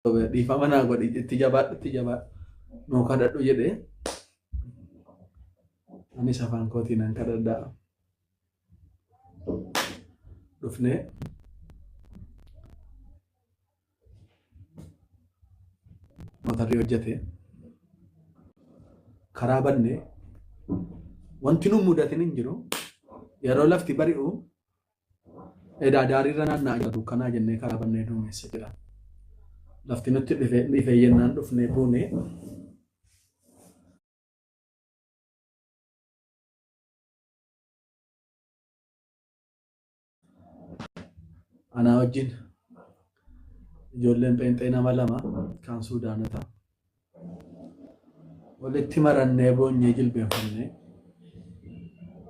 dhiifama naa godhi itti jabaadhu nuu kadhadhu jedhee anis afaan kootiin nan kadhadhaa dhufnee motorri hojjete karaa bannee wanti nu mudatin hin jiru yeroo lafti bari'u edaa daariirra naannaa jiru kanaa jennee karaa bannee duumessa jira lafti nutti dhifee yennaan dhufnee buunee anaa wajjin ijoolleen pheenxee nama lama kan Suudaanota walitti marannee boonyee jilbeenfannee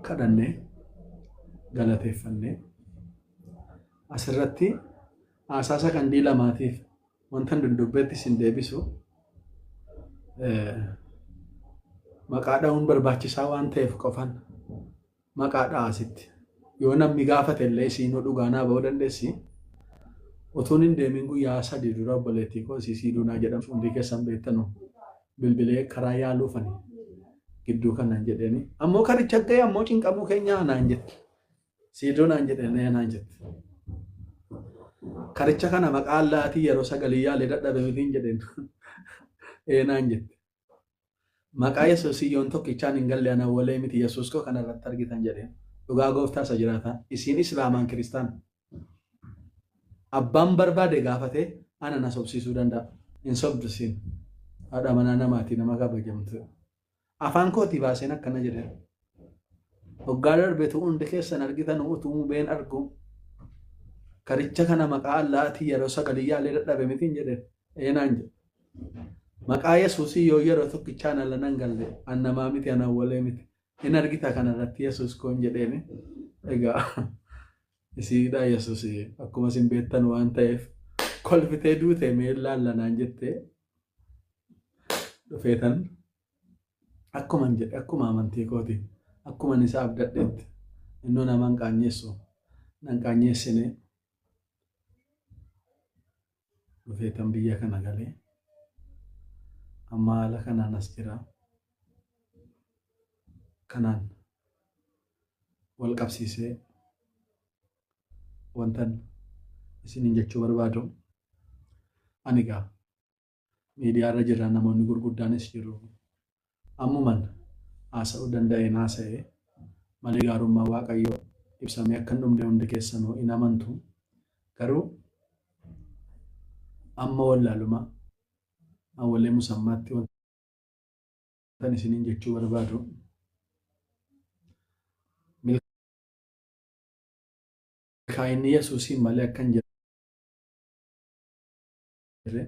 kadhannee galateeffannee asirratti asaasa qandii lamaatiif wanta dudubbeetti sin deebisu maqaa dha'uun barbaachisaa waan ta'eef qofan maqaa dha'asitti yoo namni gaafate illee siinuu dhugaanaa ba'uu dandeessi utuun hin deemin guyyaa 3 dura obboleettii koo Siisii Duunaa jedhamtu hundi keessan beektanu bilbilee karaa yaaluufani gidduu kanaan jedheeni ammoo karicha ga'ee ammoo cinqamuu keenya naan jette Siidoo naan jedhee naan jette karicha kana maqaa laatii yeroo sagalii yaalee dadhabe mitiin jedheen naan jette maqaa Yesuusii yoon tokkichaan hin galle ana walee miti Yesuus koo kanarratti argitan jedheen dhugaa gooftaa isa jiraata isiin islaamaan kiristaan abbaan barbaade gaafatee ana na sobsiisuu danda'a hin sobdisiin haadha manaa namaatii nama kabajamtu afaan kootii baaseen akkana jedhe hoggaa darbeetu hundi keessan argitan utuu been argu karicha kana maqaa Allaatii yeroo sagalii yaalee dadhabe mitiin jedhe naan jedhe maqaa Yesuusii yoo yeroo tokkichaan ala nan galle annamaa miti anawwalee miti in argita kanarratti Yesuus koon jedheeni egaa isiidha Yesuusii akkuma isin beektan waan ta'eef kolfitee duute meellaan lanaan jettee dhufeetan akkuman jedhe akkuma amantii kooti akkuman isa abdadheetti innoo naman qaanyeessu nan qaanyeessine dhufeetan biyya kana galee amma haala kanaan as jira kanaan wal qabsiisee wantan isinin jechuu barbaadu ani gaa miidiyaarra jirra namoonni gurguddaanis jiru ammuman haasa'uu danda'een haasa'ee malee gaarummaa Waaqayyoo ibsamee akka hin dhumne hundi keessanuu in amantu garuu amma wallaaluma awwalee musammaatti wantan isinin jechuu barbaadu milkaa'inni Yesuusiin malee akka hin jirre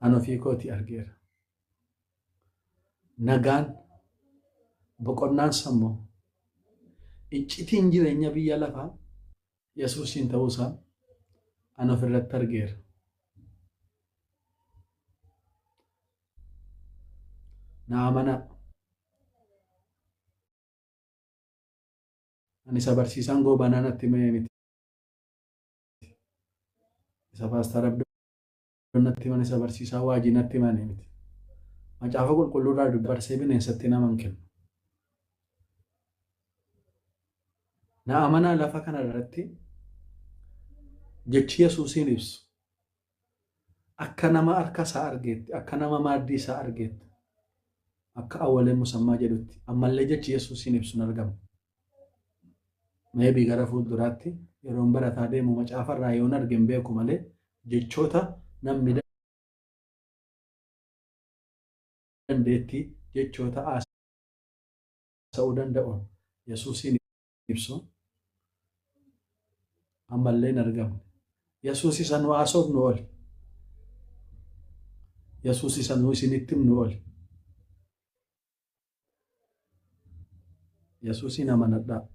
an ofii kooti argeera nagaan boqonnaan sammuu iccitiin jireenya biyya lafaa Yesuusiin ta'uusaa an ofirratti argeera na amanaa ani isa barsiisaan goobanaa natti himee miti isa paaster Abdoo natti himan isa barsiisaa waajii natti himanii miti macaafa qulqulluurraa dubbarsee bineensatti naman kennu na amanaa lafa kana irratti jechi Yesuusiin ibsu akka nama harka isaa argeetti akka nama maaddii isaa argeetti akka awwalee musammaa jedhutti ammallee jechi Yesuusiin ibsu hin argamu maybe gara fuulduraatti yeroon barataa deemu macaafarraa yoon argen beeku malee jechoota namni dandeetti jechoota haasa'uu danda'uun Yesuusiin ibsu ammallee hin argamu Yesuus isa nu haasofnu oli Yesuus isa nu isinitti himnu oli Yesuusin amanadhaa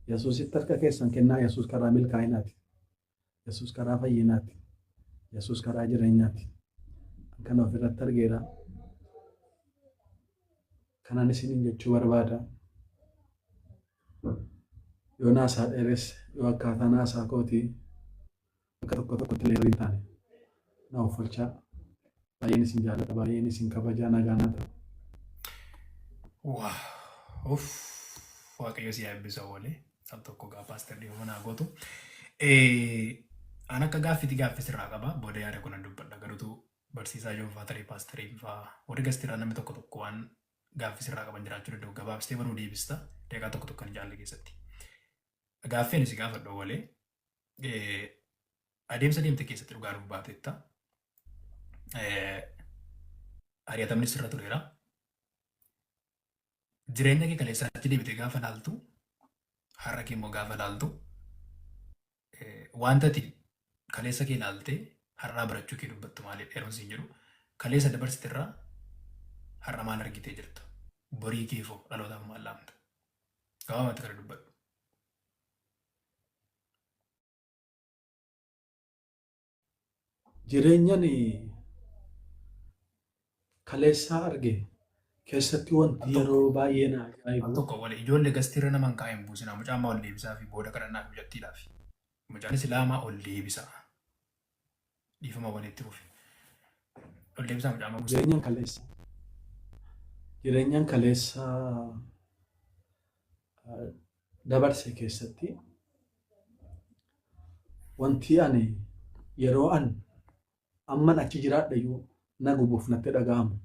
Yesuusitti harka keessan kennaa Yesuus karaa milkaa'inaati Yesuus karaa fayyinaati Yesuus karaa jireenyaati kan ofirratti argeera kanan isinin jechuu barbaada yoo naasaa dheeres yoo akkaataa naasaa kootii bakka tokkotti illee hirrii taane na offolchaa. Baay'een isin jaalladha, baay'een isin kabajaa, nagaan haa ta'u. Waaqayyo si eebbisu oolee al tokko gaa paaster dhiifama naa gootu. An akka gaaffii sirraa qaba. Booda yaada kun dubbadha. Garuutu barsiisaa Joonfaa tarii paasterii fa'aa warri gastiraa namni tokko waan gaaffii sirraa qaban jiraachuu danda'u. Gabaabsitee baruu deebista. Deeqaa tokko kan jaalle keessatti. Gaaffii ani si gaafadhu oolee adeemsa deemte keessatti dhugaa nuuf baateetta. Ari'atamni sirra tureera. Jireenya kee kaleessaatti deebitee gaafa laaltu har'a kee immoo gaafa laaltu wanta ati kaleessa kee laaltee har'aa barachuu kee dubbattu maaliif dheeroon siin jedhu kaleessa dabarsiterraa har'a maal argitee jirta borii kee foo dhalootaaf maal laamta gabaabumatti kana dubbadhu. Jireenyaan kaleessaa arge keessatti wanti yeroo baay'ee na ajaa'ibu. Tokko wali ijoollee gastiirra naman kaa'een buusinaa mucaan ol deebisaa fi booda kadhannaa fi jattiidhaaf. Mucaan islaamaa ol deebisaa. Dhiifama walitti fufi. Ol deebisaa mucaan buusaa. Jireenyaan kaleessaa dabarse keessatti wanti ani yeroo an amman achi jiraadhayyuu na gubuuf natti dhaga'amu.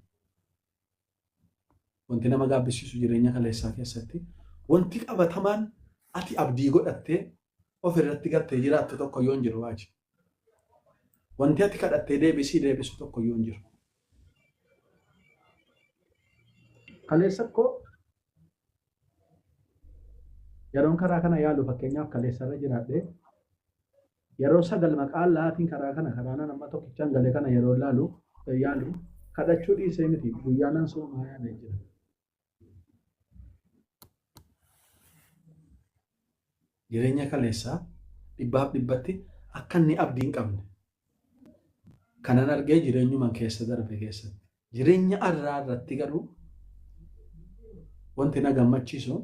Wanti nama gaabbisiisu jireenya kaleessaa keessatti wanti qabatamaan ati abdii godhattee of irratti gartee jiraattu tokko yoo hin jiru waaji. Wanti ati kadhattee deebisu tokko yoo hin jiru. Kaleessa koo yeroon karaa kana yaalu fakkeenyaaf kaleessarra jiraadhee yeroo sagal maqaan laatiin karaa nama tokkichaan galee kana yeroo yaalu kadhachuu dhiisee miti guyyaanan soomaa yaadee jira. Jireenya kaleessaa dhibbaaf dhibbatti akka inni abdii hin qabne kanan argee jireenyuma keessa darbe keessatti. Jireenya irraa irratti garuu wanti na gammachiisu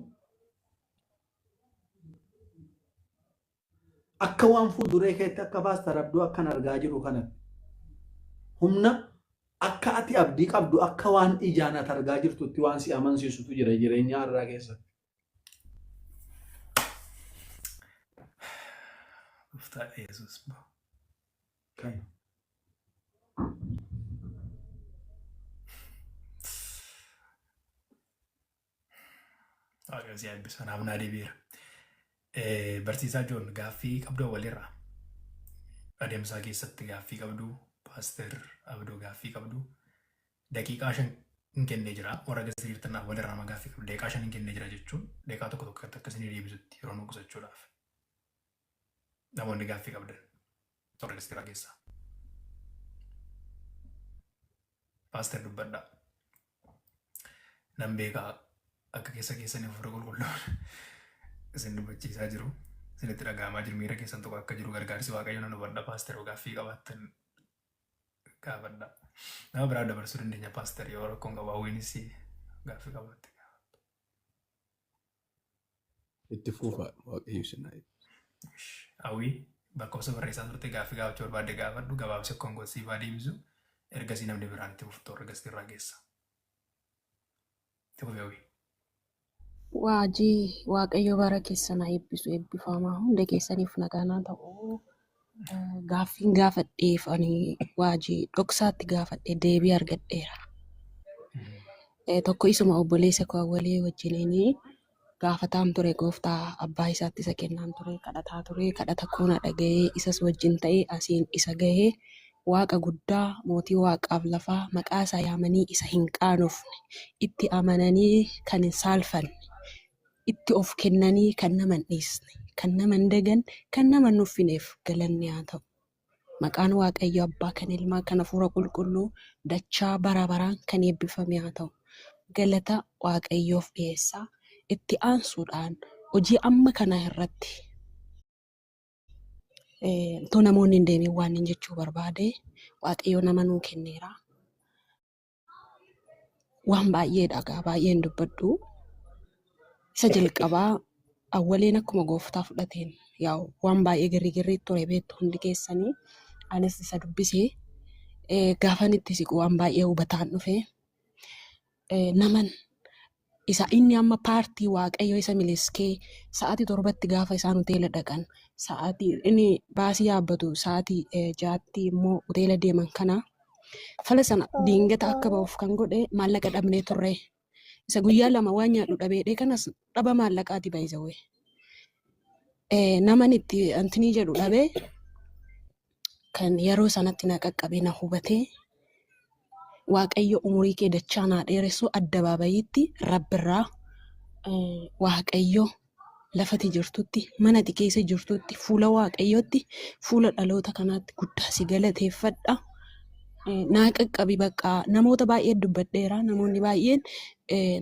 akka waan fuulduree keetti akka paaster Abduu akkan argaa jiru kanatti humna akka ati abdii qabdu akka waan ijaan ati argaa jirtutti waan si amansiisutu jira jireenya irraa keessatti. Uftaa Yesuus bahu. Kan. Waaqayyo si eebbisu kanaaf naa deebiira. Barsiisaa Joon gaaffii qabdu walirraa adeemsaa keessatti gaaffii qabdu paaster Abduu gaaffii qabdu daqiiqaa 5 hin kennee jira warra gasiriirtanaaf walirraa nama gaaffii qabdu daqiiqaa 5 hin kennee jira jechuun daqiiqaa tokko akkasii deebisutti yeroo nu qusachuudhaaf namoonni gaaffii qabdan warra gasiraa keessaa paaster dubbadhaa nan beekaa akka keessanii fuula qulqulluun isin dubbachiisaa jiru isinitti dhaga'amaa jiru miira keessan tokko akka jiru gargaarsi waaqayyo nan hubadha paasteroo gaaffii qabaattan gaafadha nama biraa dabarsuu dandeenya paaster yoo rakkoon qabaa waynis gaaffii qabaatte itti fuufaa waaqayyo sinaa hawwii bakka osoo barreessaa turte gaaffii gaafachuu barbaadde gaafadhu gabaabsi akkoon goosiifaa deebisu ergasii namni biraan itti fuftu warra gastirraa keessa itti fufee hawwii. Waajii waaqayyo bara keessan eebbisu eebbifamaa hunda keessaniif nagaan haa ta'u. Gaaffiin gaafadheef ani waajii dhoksaatti gaafadhee deebii argadheera. Tokko isuma obboleessa koo walii wajjiniin gaafataan ture gooftaa abbaa isaatti isa kennaan ture kadhataa ture kadhata koona dhaga'ee isas wajjin ta'ee asiin isa gahee waaqa guddaa mootii waaqaaf lafaa maqaa isaa yaamanii isa hin qaanofne itti amananii kan hin saalfanne. Itti of kennanii kan nama hin dhiisne, kan nama hin dagan, kan nama hin nuffineef galanni haa ta'u. Maqaan waaqayyo abbaa kan ilmaa kan hafuura qulqulluu dachaa bara baraan kan eebbifame haa ta'u. Galata waaqayyoof dhiyeessaa itti aansuudhaan hojii amma kana irratti namoonni hin deemin waan hin jechuu barbaade waaqayyo nama nuu kenneera. Waan baay'ee dhagaa baay'een dubbadhu. Isa jalqabaa awwaleen akkuma gooftaa fudhateen yaa'u waan baay'ee girri ture beektu hundi keessanii anis isa dubbisee gaafan itti siqu waan baay'ee hubataan dhufe naman isa inni amma paartii waaqayyo isa miliskee sa'aatii 7tti gaafa isaan hoteela dhaqan sa'aatii inni baasii yaabbatu sa'aatii 6tti immoo hoteela deeman kana fala sana diingata akka ba'uuf kan godhe maallaqa dhabnee turre isa guyyaa 2 waan nyaadhu dhabeedhe kanas dhaba maallaqaati baay'isawee naman itti antinii jedhu dhabee kan yeroo sanatti na qaqqabee na hubatee waaqayyo umurii kee dachaa naa dheeressu addabaabayitti rabbirraa waaqayyo lafati jirtutti manati keessa jirtutti fuula waaqayyotti fuula dhaloota kanaatti guddaa si galateeffadha. Naa qaqqabi bakka namoota baay'ee dubbadheera namoonni baay'een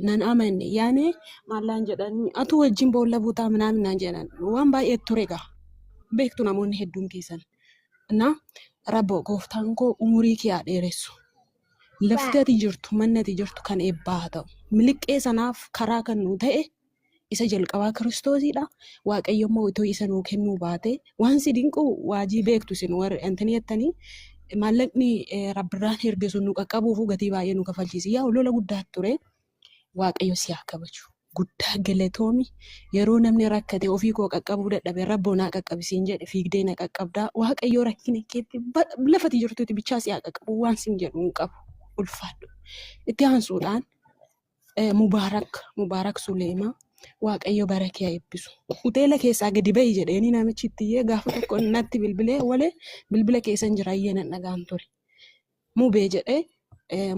nan amanne yaane maallaan jedhanii atu wajjin boolla buutaa minaaminaan jedhan waan baay'ee ture gaa beektu namoonni hedduun keessan na rabbo gooftaan koo umurii kee haa dheeressu. Lafti ati jirtu manni ati jirtu kan eebbaa haa ta'u miliqqee sanaaf karaa kan nu ta'e isa jalqabaa kiristoosidha. Waaqayyo immoo itoo isa nuu kennuu baate waan si dinqu waajii beektu sin warri antanii jettanii maallaqni rabbirraan ergisu nu qaqqabuuf gatii baay'ee nu kafalchiisi. Yaa lola guddaa ture waaqayyo si haa kabaju. Guddaa galatoomi yeroo namni rakkate ofii koo qaqqabuu dadhabe rabboo naa qaqqabisiin jedhe fiigdee na qaqqabdaa waaqayyo rakkina keetti lafati jirtutti bichaa si haa qaqqabu waan sin jedhu hin qabu. Ulfaadhu itti aansuudhaan mubaarak Suleemaa waaqayyo bara kee eebbisu hoteela keessaa gadi bahi jedheeni namichi itti gaafa tokko natti bilbilee walee bilbila keessan jira ayyaana dhagaan ture mubee jedhee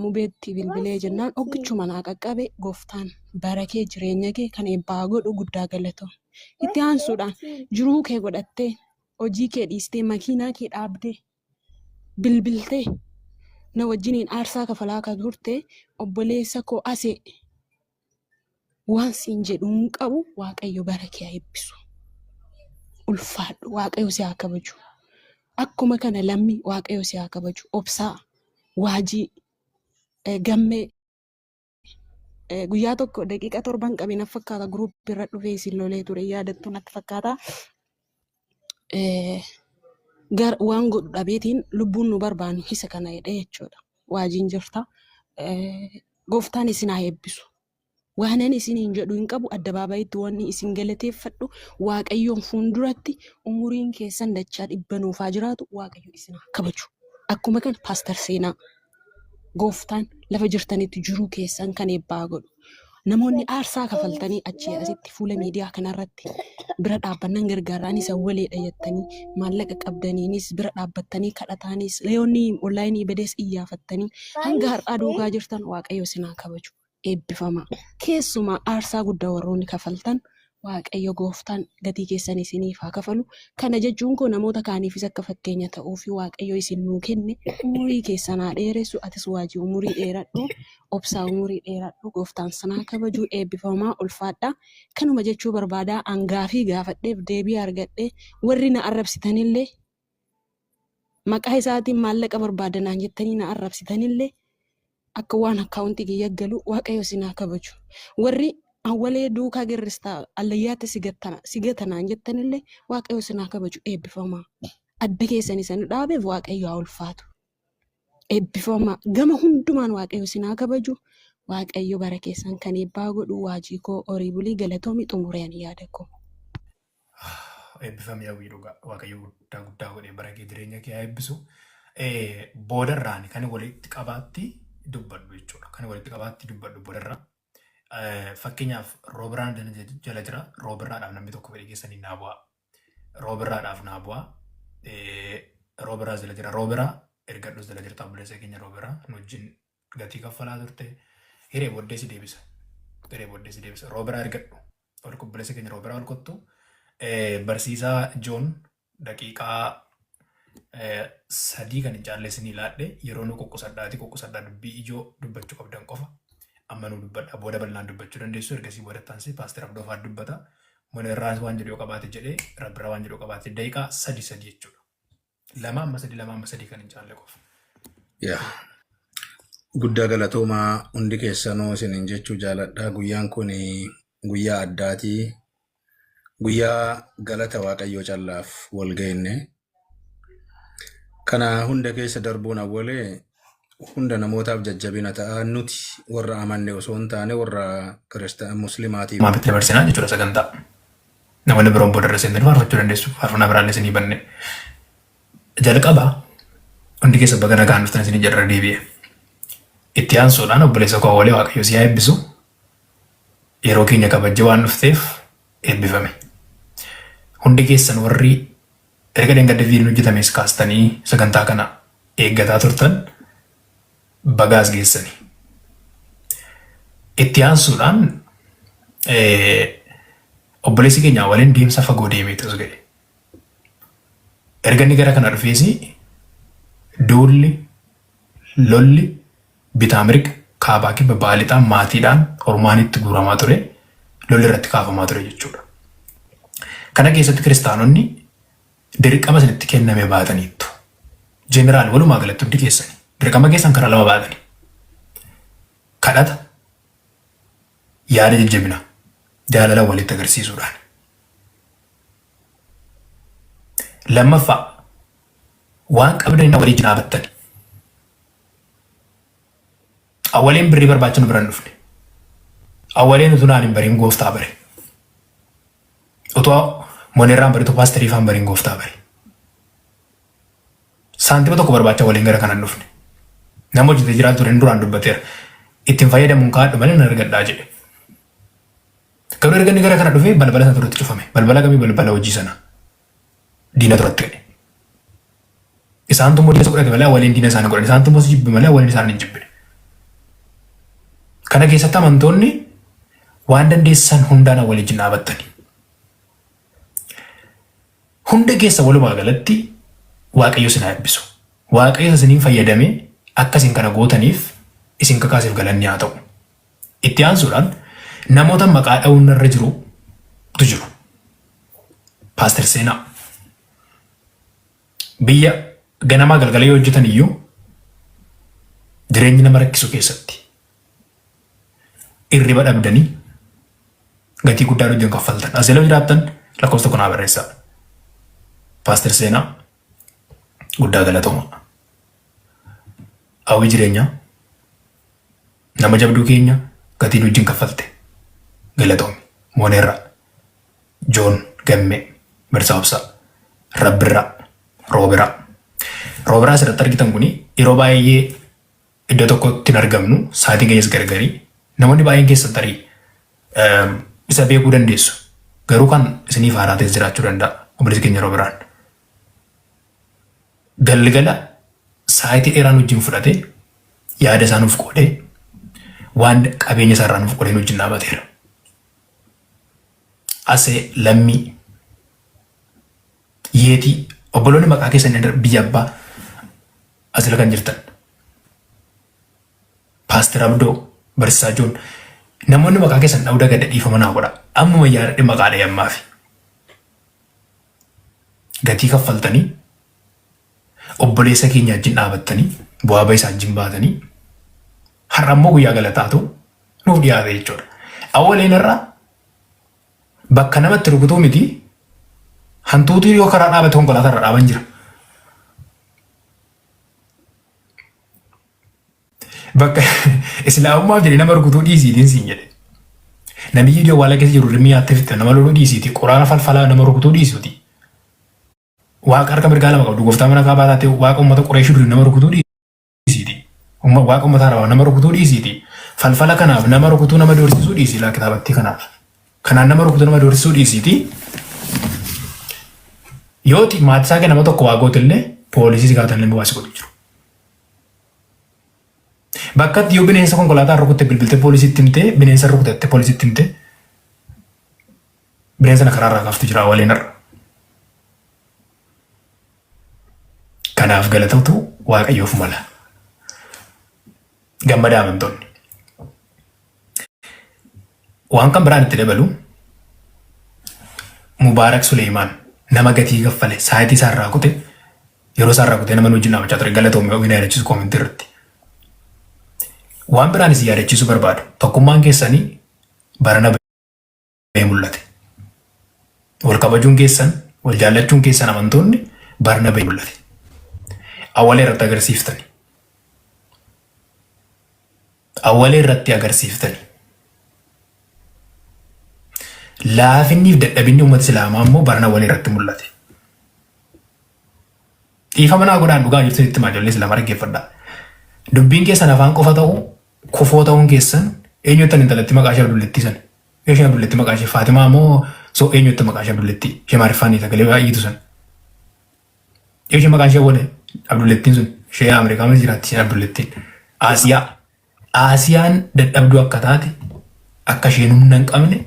mubeetti bilbilee jennaan oggichuma naa qaqqabe gooftaan bara kee jireenya kee kan eebbaa godhu guddaa galatoo itti aansuudhaan jiruu kee godhattee hojii kee dhiistee makiinaa kee dhaabdee bilbiltee na wajjiniin aarsaa kafalaa kan turte obboleessa koo asee waan siin jedhuun qabu waaqayyo bara kee eebbisu. Ulfaadhu waaqayyo si haa kabaju. Akkuma kana lammi waaqayyo si haa kabaju. Obsaa waajii gammee guyyaa tokko daqiiqa 7 qabee na fakkaata guruuppii irra dhufee isin lolee ture yaadattu natti fakkaata. Waan godhu dhabeetiin lubbuun nu barbaannu isa kana jedhee jechuudha. Waajiin jirta. Gooftaan isin haa eebbisu. Waanan isiniin jedhu hin qabu addabaabayitti wanni isin galateeffadhu waaqayyoon fuulduratti umuriin keessan dachaa 100 nuufaa jiraatu waaqayyo isin haa kabaju. Akkuma kana Paaster Seenaa gooftaan lafa jirtanitti jiruu keessan kan eebbaa godhu. Namoonni aarsaa kafaltanii achii asitti fuula miidiyaa kanarratti bira dhaabbannan gargaaraan isa waleedha jettanii maallaqa qabdaniinis bira dhaabbattanii kadhataanis leeyoonni onlaayinii badees iyyafattanii hanga har'aa duugaa jirtan waaqayyo isin haa kabaju. Eebbifama keessumaa aarsaa guddaa warroonni kafaltan waaqayyo gooftaan gatii keessan isiniif haa kafalu. Kana jechuun koo namoota kaaniifis akka fakkeenya ta'uuf waaqayyo isin nuu kenne umurii keessan haa dheeressu atis waajii umurii dheeradhu obsaa umurii dheeradhu gooftaan sanaa kabajuu eebbifamaa ulfaadha. Kanuma jechuu barbaadaa angaafii gaafadheef deebii argadhee warri na arrabsitanillee maqaa isaatiin maallaqa barbaadanaan jettanii na arrabsitanillee akka waan akkaawuntii kiyya galu waaqayyo isin haa kabaju. Warri awwalee duukaa girristaa allayyaatti sigatanaan jettanillee waaqayyo isin haa kabaju eebbifamaa. Adda keessan isa nu dhaabeef waaqayyo haa ulfaatu. Eebbifamaa gama hundumaan waaqayyo isin haa kabaju. Waaqayyo bara keessan kan eebbaa godhu waajii koo horii bulii galatoomi xumureen yaada koo. Eebbifamee hawwii dhugaa waaqayyo guddaa godhee bara kee jireenya kee haa eebbisu. Boodarraan kan walitti qabaatti dubbadhu jechuudha. Kan walitti qabaatti dubbadhu boodarraa. Fakkeenyaaf roobiraan jala jira. Roobiraadhaaf namni tokko fedhii keessanii naa bu'aa. Roobiraadhaaf naa bu'aa. Roobiraa jala jira. Roobiraa ergadhus jala jirta obboleessa keenya roobiraa nu wajjin gatii kaffalaa turte. Hiree booddee si deebisa. Roobiraa ergadhu. Obboleessa keenya roobiraa ol kottu. Barsiisaa Joon daqiiqaa 3 kan hin caalleessinii laadhe yeroo nu qoqqosadhaa dubbii ijoo dubbachuu qabdan qofa amma nu dubbadha booda bal'inaan dubbachuu dandeessu ergasii booda taansi Paaster Abdoofaa dubbata moneerraa waan jedhu qabaate jedhee rabbiraa waan jedhu qabaate daqiiqaa 3 jechuudha 2 kan hin caalle qofa. Guddaa galatoomaa hundi keessanoo isiniin jechuu jaaladha. Guyyaan kun guyyaa addaatii guyyaa galata waaqayyoo callaaf wal ga'inne. Kana hunda keessa darbuun awwalee hunda namootaaf jajjabina ta'a nuti warra amanne osoo hin taane warra kiristaanaa musliimaatiif. Maamitti dabarsinaa jechuudha sagantaa. Namoonni biroon booda irra seentanii faarfachuu dandeessu. Faarfannaa biraallee isinii banne. Jalqabaa hundi keessa baga nagaan dhuftan isinii jedha deebi'e. Itti aansuudhaan obboleessa koo Awwalee Waaqayyo si haa eebbisu. Yeroo keenya kabajjee waan dhufteef eebbifame. Hundi keessan warri erga dheengadda viidiyoon hojjetames kaastanii sagantaa kana eeggataa turtan bagaas geessanii. Itti aansuudhaan obboleessi keenya waliin deemsa fagoo deemee ta'us ga'e. Erga inni gara kana dhufees duulli, lolli, bitaa mirga, kaabaa kibba baalixaan maatiidhaan ormaanitti guuramaa ture, lolli irratti kaafamaa ture jechuudha. Kana keessatti kiristaanonni dirqama isinitti kenname baataniittu. Jeneraal walumaa galatti hundi keessanii dirqama keessan karaa lama baatanii. Kadhata, yaada jajjabina, jaalala walitti agarsiisuudhaan. Lammaffaa waan qabdanii walii wajjin dhaabattanii. Awwaleen birrii barbaacha nu biraan dhufne. Awwaleen utuu naan hin bariin gooftaa bare. Utuu moneerraan bariitu paastariifaan bariin gooftaa bare. Saantima tokko barbaacha waliin gara kanaan dhufne. Nama hojjetee jiraatu ture duraan dubbateera. Ittiin fayyadamuun kaadhu malee na argadhaa jedhe. Garuu erga inni gara kana dhufee balbala sana turetti cufame. Balbala gamii balbala hojii sana. Diina turatti ga'e. Isaan tummoo diina godhate malee waliin diina isaanii godhan. Isaan tummoo jibbe malee waliin isaanii hin jibbine. Kana keessatti amantoonni waan dandeessan hundaan waliin dhaabattanii. Hunda keessa walumaa galatti Waaqayyo isin haa eebbisu. Waaqayyo isiniin fayyadamee akka isin kana gootaniif isin kakaaseef galanni haa ta'u. Itti aansuudhaan namoota maqaa dha'uun irra jirutu jiru. Paaster Seenaa. Biyya ganamaa galgala yoo hojjetan iyyuu jireenyi nama rakkisu keessatti irriba dhabdanii gatii guddaa hojii kaffaltan. Asirra jiraattan lakkoofsa tokko naa barreessaa. Paaster Seenaa guddaa galatooma. Hawwii jireenyaa nama jabduu keenya gatiin hojii kaffalte galatoomi. Mooneerraa, Joon Gammee, Mirsaabsaa, Rabbirraa, Roobiraa. Roobiraa asirratti argitan kuni yeroo baay'ee iddoo tokkotti hin argamnu sa'aatii keenyas gargarii namoonni baay'een keessan tarii isa beekuu dandeessu. Garuu kan isiniif haaraa ta'es jiraachuu danda'a. Obboleessi keenya Roobiraan. Galgala sa'aatii dheeraan wajjin fudhatee yaada isaa nuuf qoodee waan qabeenya isaa irraa nuuf qoodee wajjin dhaabateera. Asee Lammii Yeetii obboloonni maqaa keessanii biyya abbaa asirra kan jirtan. Paaster Abdoo Barsiisaa Joon namoonni maqaa keessan dha'uu dagada dhiifama naa godha. Ammuma yaadadhe maqaa dhayamaafi. Gatii kaffaltanii obboleessa keenya wajjin dhaabattanii bu'aa bayii isaa wajjin baatanii har'a immoo guyyaa galataatu nuuf dhiyaate jechuudha. Awwaleen irraa bakka namatti rukutuu miti hantuutii yoo karaa dhaabate konkolaataa irra dhaaban jira. Bakka islaamummaaf jedhee nama rukutuu dhiisiitiin siin jedhe. Namichi iddoo awwaala keessa jiru rimmi yaattee fitte nama loluu dhiisiiti. Quraana falfalaa nama rukutuu dhiisuuti. Waaqa harka mirgaa lama qabdu gooftaa mana kaabaa taatee waaqa uummata Qureeshii durii nama rukutuu dhiisiiti. Waaqa uummata Arabaa nama rukutuu dhiisiiti. Falfala kanaaf nama rukutuu nama doorsisuu dhiisii laa kitaabattii kanaaf. Kanaan nama rukutuu nama doorsisuu dhiisiiti. Yooti maatii isaa nama tokko waaqootillee poolisii gaafatan illee baasii godhu jiru. Bakka yoo bineensa konkolaataa rukutte bilbilte poolisiitti himtee bineensa rukutette poolisiitti himtee bineensa na karaarraa kaaftu jira waliin irra. Kanaaf galatatu Waaqayyoof mala. Gammadaa amantoonni. Waan kan biraan itti dabalu Mubaarak Suleymaan nama gatii kaffale sa'aatii isaa irraa kute yeroo isaa irraa kute nama wajjin dhaabachaa ture galatoomee ofiin yaadachiisu koomentii irratti. Waan biraan isin yaadachiisuu barbaadu tokkummaan keessanii barana bahee mul'ate. wal kabajuun keessan, wal jaallachuun keessan amantoonni Barnabee mul'ate. Awwalee irratti agarsiiftani. Awwalee irratti agarsiiftani. Laafinniif dadhabinni uummata Islaamaa immoo Barnabee irratti mul'ate. Dhiifama naa godhaan dhugaa jirtu itti maajoollee Islaamaa dhaggeeffadhaa. Dubbiin keessan afaan qofa ta'uu, kufoo ta'uun keessan eenyuuttan intalatti maqaa ishee Abdullettii san. Ishee Abdullettii maqaa ishee Faatimaa moo so eenyuutti maqaa ishee Abdullettii? Ishee maariffaan sagalee baay'eetu san. Ishee maqaa ishee wale Abdullettiin sun ishee Ameerikaa jiraatti isheen Abdullettiin. Aasiyaan dadhabduu akka taate, akka isheen humna hin qabne,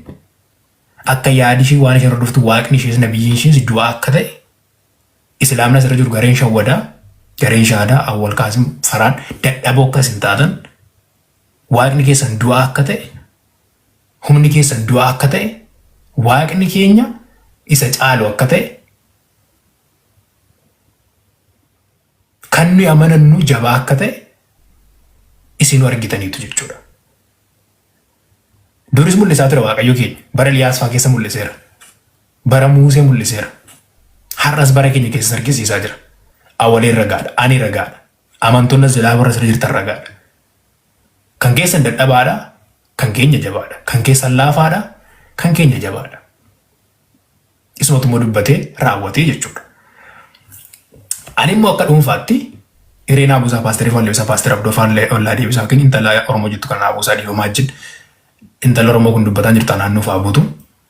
akka yaadi ishee waan isheen hordoftu waaqni ishees nabiyyiin ishees du'aa akka ta'e Islaamni asirra jiru gareen shawwadaa, gareen shaadaa, awwal kaasim faraan dadhaboo akkas hin taatan waaqni keessan du'aa akka ta'e, humni keessan du'aa akka ta'e, waaqni keenya isa caalu akka ta'e, kan nuyi amanannu jabaa akka ta'e isin argitaniitu jechuudha. Duris mul'isaa ture Waaqayyo keenya. Bara Eliyaas fa'aa keessa mul'iseera. Bara Muusee mul'iseera. Har'as bara keenya keessa argisiisaa jira. Awwaleen ragaadha. Ani ragaadha. Amantoonni silaa warra sirra jirtan ragaadha. Kan keessan dadhabaadha. Kan keenya jabaadha. Kan keessan laafaadha. Kan keenya jabaadha. Isumatu immoo dubbatee raawwatee jechuudha. Ani immoo akka dhuunfaatti Ireenaa Abuusaa Paasterii Faalleessaa Paaster Abdoo Faallaa Deebisaa yookiin intala Oromoo jettu kan Abuusaa Dhiifamaa wajjin intala Oromoo kun dubbataa jirtan naannoo fa'aa buutu.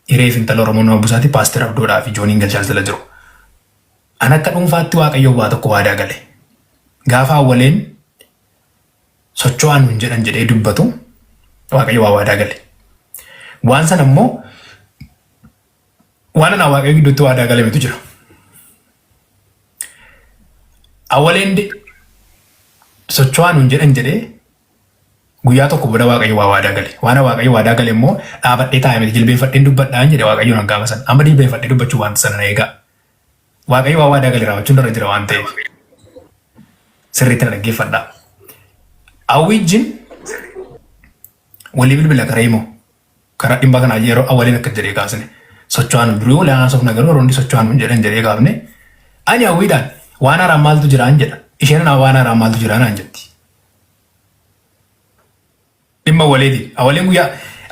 Ireef intala Oromoo nama Abuusaati Paaster Abdoodhaa fi Jooniin Galchaal jala jiru. An akka dhuunfaatti Waaqayyo waa tokko waadaa gale. Gaafa awwaleen socho'aan hin jedhan jedhee dubbatu Waaqayyo waa waadaa gale. Waan sana immoo waan ana Waaqayyo gidduutti waadaa galemetu jira. Awwaleen socho'aan hin jedhan jedhee guyyaa tokko booda Waaqayyo waa waadaa gale. Waan Waaqayyo waadaa gale immoo dhaabadhee taa'ee jilbeenfadheen dubbadhaan jedhe Waaqayyo nan gaafa sana. Amma jilbeenfadhee dubbachuu wanta sana eegaa. Waaqayyo waa waadaa gale raawwachuun irra jira waan ta'eef. Sirriitti na dhaggeeffadhaa. Awwiijjiin walii bilbila karaa himoo karaa dhimma kanaa yeroo awwaleen akka jedhee kaasne socho'aan durii walii haasofna garuu yeroo socho'aan hin jedhan jedhee kaafne ani awwiidhaan waan haaraan maaltu jiraan jedha. Isheen waan haaraan maaltu jiraan jetti. Dhimma waleeti. Awwaleen guyyaa